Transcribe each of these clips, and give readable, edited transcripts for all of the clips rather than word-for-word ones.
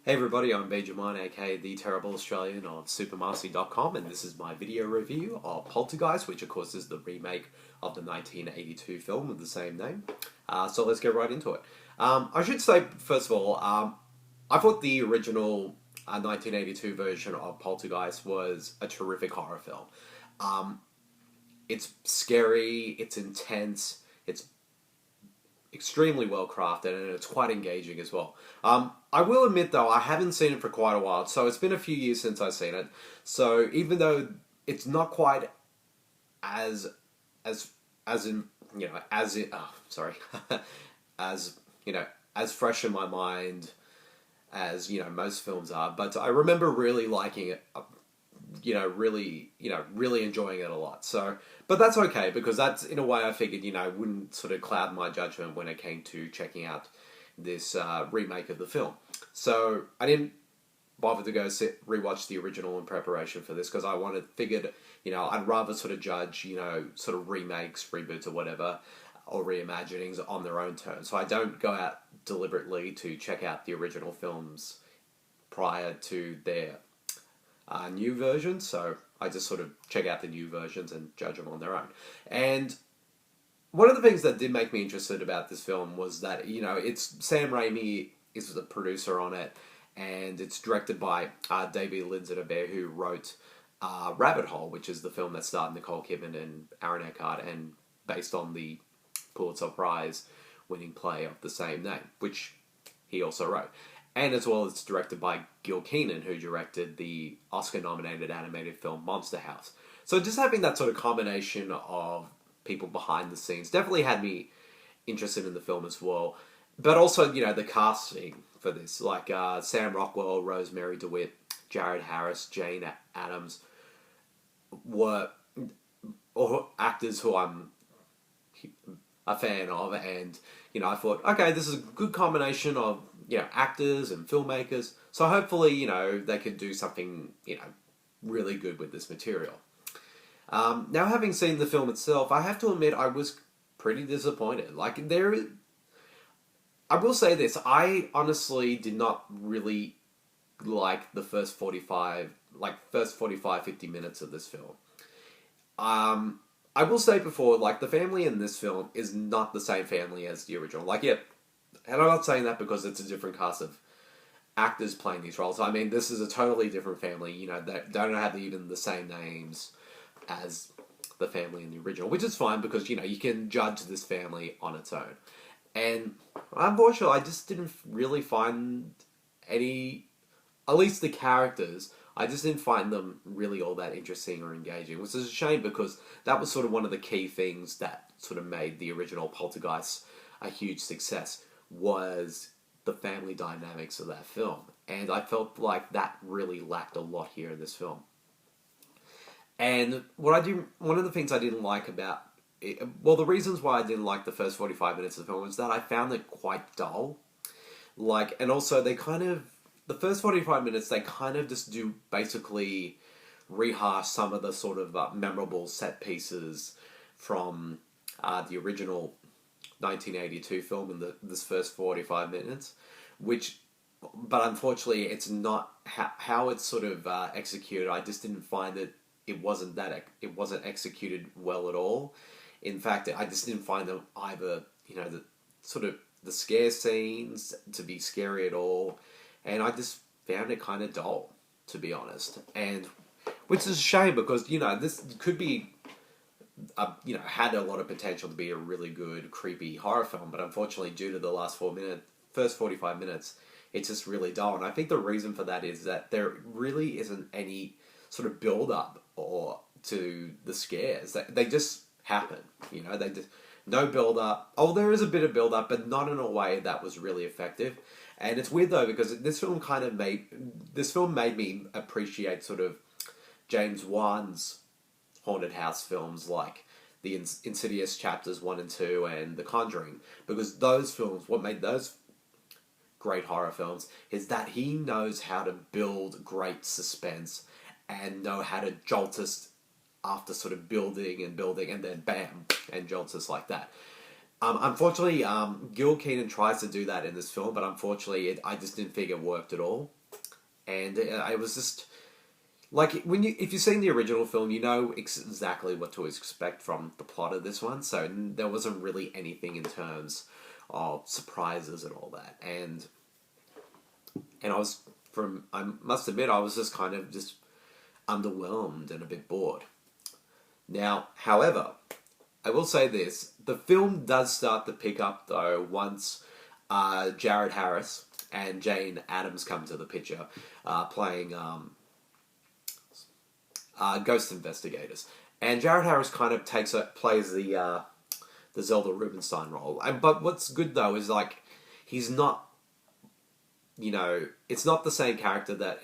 Hey everybody, I'm Benjamin, aka The Terrible Australian of Supermarsy.com, and this is my video review of Poltergeist, which of course is the remake of the 1982 film with the same name. So let's get right into it. I should say, first of all, I thought the original 1982 version of Poltergeist was a terrific horror film. It's scary, it's intense, it's extremely well crafted, and it's quite engaging as well. I will admit though, I haven't seen it for quite a while, so it's been a few years since I've seen it. So even though it's not quite as in as as fresh in my mind as most films are, but I remember really liking it. Really enjoying it a lot. So, but that's okay because that's in a way I figured, wouldn't sort of cloud my judgment when it came to checking out this remake of the film. So I didn't bother to go rewatch the original in preparation for this because figured, I'd rather sort of judge, sort of remakes, reboots or whatever, or reimaginings on their own terms. So I don't go out deliberately to check out the original films prior to their new versions, so I just sort of check out the new versions and judge them on their own. And one of the things that did make me interested about this film was that, it's Sam Raimi is the producer on it, and it's directed by David Lindsay-Bear, who wrote Rabbit Hole, which is the film that starred Nicole Kidman and Aaron Eckhart, and based on the Pulitzer Prize winning play of the same name, which he also wrote. And as well, it's directed by Gil Kenan, who directed the Oscar-nominated animated film Monster House. So just having that sort of combination of people behind the scenes definitely had me interested in the film as well. But also, the casting for this, like Sam Rockwell, Rosemarie, DeWitt, Jared Harris, Jane Adams, were actors who I'm a fan of, and I thought, okay, this is a good combination of actors and filmmakers, so hopefully they could do something really good with this material. Now, having seen the film itself, I have to admit I was pretty disappointed. I will say this, I honestly did not really like the first 50 minutes of this film. I will say before, the family in this film is not the same family as the original. And I'm not saying that because it's a different cast of actors playing these roles. I mean, this is a totally different family. They don't have even the same names as the family in the original, which is fine because, you can judge this family on its own. And unfortunately, I just didn't really find any, at least the characters, I just didn't find them really all that interesting or engaging, which is a shame because that was sort of one of the key things that sort of made the original Poltergeist a huge success, was the family dynamics of that film. And I felt like that really lacked a lot here in this film. And one of the things I didn't like about it, well, the reasons why I didn't like the first 45 minutes of the film was that I found it quite dull. And also the first 45 minutes, they kind of just do basically rehash some of the sort of memorable set pieces from the original 1982 film in this first 45 minutes, but unfortunately it's not how it's sort of executed. I just didn't find that it wasn't executed well at all. In fact, I just didn't find them either, the scare scenes to be scary at all, and I just found it kind of dull, to be honest, and which is a shame because this could be had a lot of potential to be a really good, creepy horror film, but unfortunately, due to the first 45 minutes, it's just really dull. And I think the reason for that is that there really isn't any sort of build-up to the scares. They just happen, they just, no build-up. Oh, there is a bit of build-up, but not in a way that was really effective. And it's weird, though, because this film made me appreciate sort of James Wan's haunted house films like the Insidious Chapters 1 and 2 and The Conjuring, because those films, what made those great horror films is that he knows how to build great suspense and know how to jolt us after sort of building and then bam, and jolts us like that. Unfortunately, Gil Kenan tries to do that in this film, but unfortunately, I just didn't think it worked at all. And it was just like if you've seen the original film, you know exactly what to expect from the plot of this one. So there wasn't really anything in terms of surprises and all that. And I must admit, I was just kind of just underwhelmed and a bit bored. Now, however, I will say this: the film does start to pick up though once Jared Harris and Jane Adams come to the picture, playing ghost investigators. And Jared Harris kind of plays the Zelda Rubinstein role. But what's good though is like he's not, it's not the same character that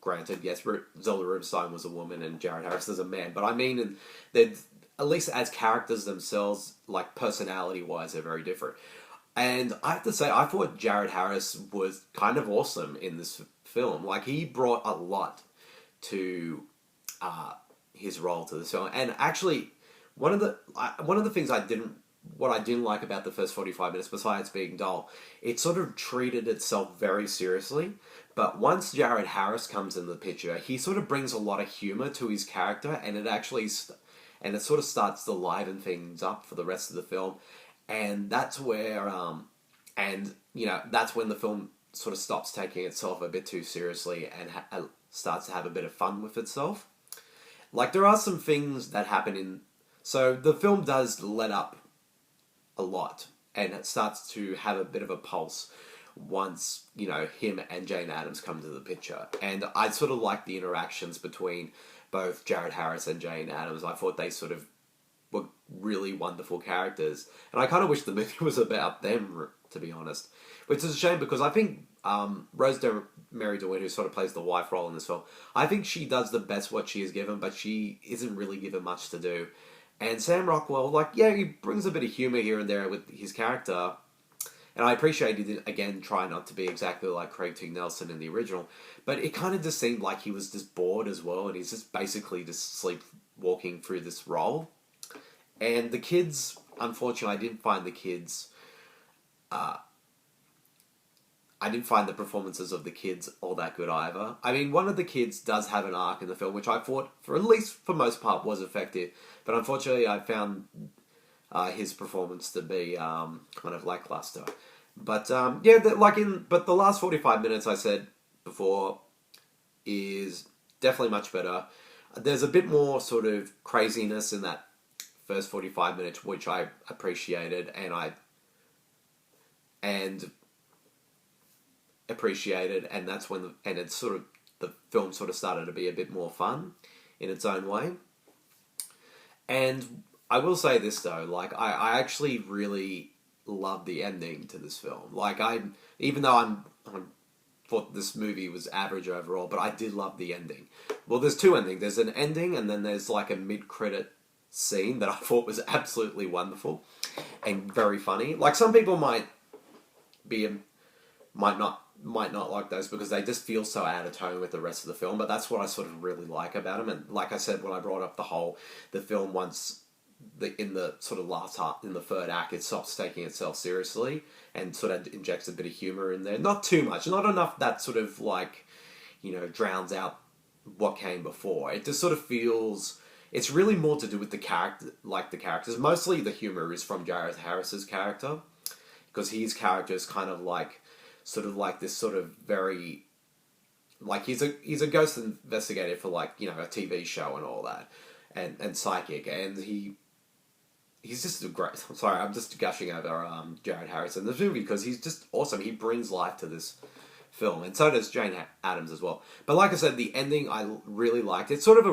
granted, yes, Zelda Rubinstein was a woman and Jared Harris is a man, but I mean, they're at least as characters themselves, like personality wise, they're very different. And I have to say, I thought Jared Harris was kind of awesome in this film. Like, he brought a lot to his role to this film. And actually, one of the things I didn't like about the first 45 minutes, besides being dull, it sort of treated itself very seriously. But once Jared Harris comes in the picture, he sort of brings a lot of humor to his character, and it sort of starts to liven things up for the rest of the film. And that's where, that's when the film sort of stops taking itself a bit too seriously and starts to have a bit of fun with itself. Like, there are some things that happen so the film does let up a lot, and it starts to have a bit of a pulse once, him and Jane Adams come to the picture. And I sort of like the interactions between both Jared Harris and Jane Adams. I thought they sort of were really wonderful characters. And I kind of wish the movie was about them, to be honest. Which is a shame, because I think Rosemarie DeWitt, who sort of plays the wife role in this film, I think she does the best what she is given, but she isn't really given much to do. And Sam Rockwell, he brings a bit of humour here and there with his character. And I appreciate he did, again, try not to be exactly like Craig T. Nelson in the original. But it kind of just seemed like he was just bored as well, and he's just basically just sleepwalking through this role. And the kids, unfortunately, I didn't find the performances of the kids all that good either. I mean, one of the kids does have an arc in the film, which I thought, at least for most part, was effective. But unfortunately, I found his performance to be kind of lackluster. But but the last 45 minutes, I said before, is definitely much better. There's a bit more sort of craziness in that first 45 minutes, which I appreciated, and that's when the film sort of started to be a bit more fun in its own way. And I will say this though, I actually really love the ending to this film. Even though I thought this movie was average overall, but I did love the ending. Well, there's two endings. There's an ending, and then there's a mid-credit scene that I thought was absolutely wonderful and very funny. Some people might not like those because they just feel so out of tone with the rest of the film, but that's what I sort of really like about them. And like I said when I brought up the film, once in the sort of last half, in the third act, it stops taking itself seriously and sort of injects a bit of humor in there. Not too much, not enough that sort of drowns out what came before. It just sort of feels, it's really more to do with the characters. Mostly the humor is from Jared Harris's character, because his character is kind of this sort of very, he's a ghost investigator for a TV show and all that, and psychic, and he's just a great. I'm sorry, I'm just gushing over Jared Harris in this movie because he's just awesome. He brings life to this film, and so does Jane Adams as well. But like I said, the ending I really liked. It's sort of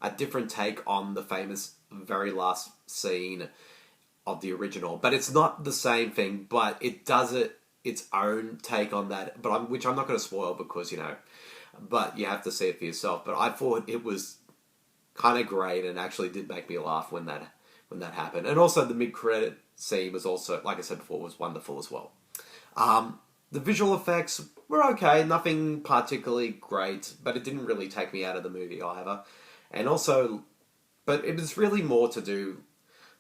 a different take on the famous very last scene of the original, but it's not the same thing. But it does its own take on that. Which I'm not going to spoil because but you have to see it for yourself. But I thought it was kind of great and actually did make me laugh when that happened. And also the mid-credit scene was also, like I said before, was wonderful as well. The visual effects were okay, nothing particularly great, but it didn't really take me out of the movie either. And also, but it was really more to do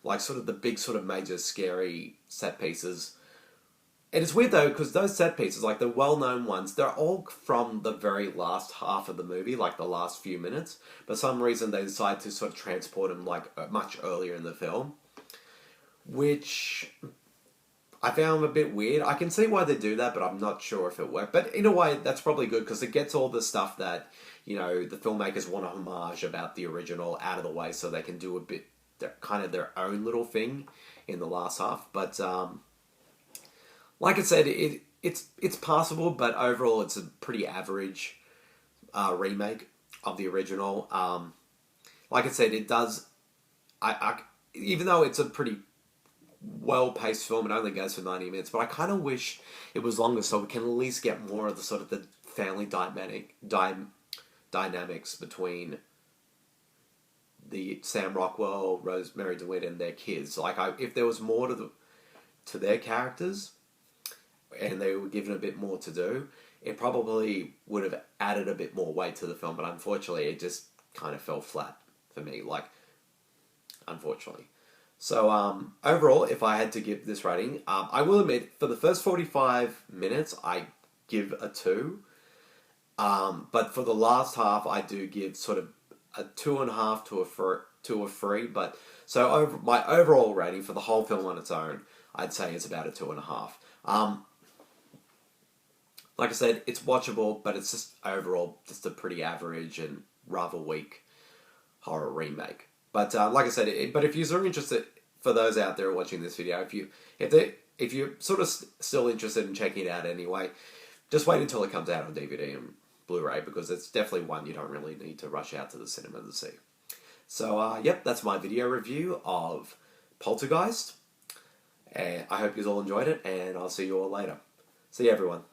like sort of the big sort of major scary set pieces. And it's weird though, because those set pieces, like the well-known ones, they're all from the very last half of the movie, like the last few minutes. For some reason, they decide to sort of transport them like much earlier in the film, which I found a bit weird. I can see why they do that, but I'm not sure if it worked. But in a way, that's probably good, because it gets all the stuff that, you know, the filmmakers want to homage about the original out of the way, so they can do a bit, kind of their own little thing in the last half. But like I said, it's passable, but overall it's a pretty average remake of the original. Like I said, it does. Even though it's a pretty well-paced film, it only goes for 90 minutes. But I kind of wish it was longer, so we can at least get more of the sort of the family dynamics between the Sam Rockwell, Rosemarie DeWitt, and their kids. Like, if there was more to their characters, and they were given a bit more to do, it probably would have added a bit more weight to the film. But unfortunately, it just kind of fell flat for me. Like, unfortunately. So overall, if I had to give this rating, I will admit, for the first 45 minutes, I give a 2. But for the last half, I do give sort of a 2.5 to a 3. But so my overall rating for the whole film on its own, I'd say is about a 2.5. Like I said, it's watchable, but it's just overall just a pretty average and rather weak horror remake. But like I said, but if you're interested, for those out there watching this video, if you're sort of still interested in checking it out anyway, just wait until it comes out on DVD and Blu-ray, because it's definitely one you don't really need to rush out to the cinema to see. So yep, that's my video review of Poltergeist. And I hope you all enjoyed it, and I'll see you all later. See you, everyone.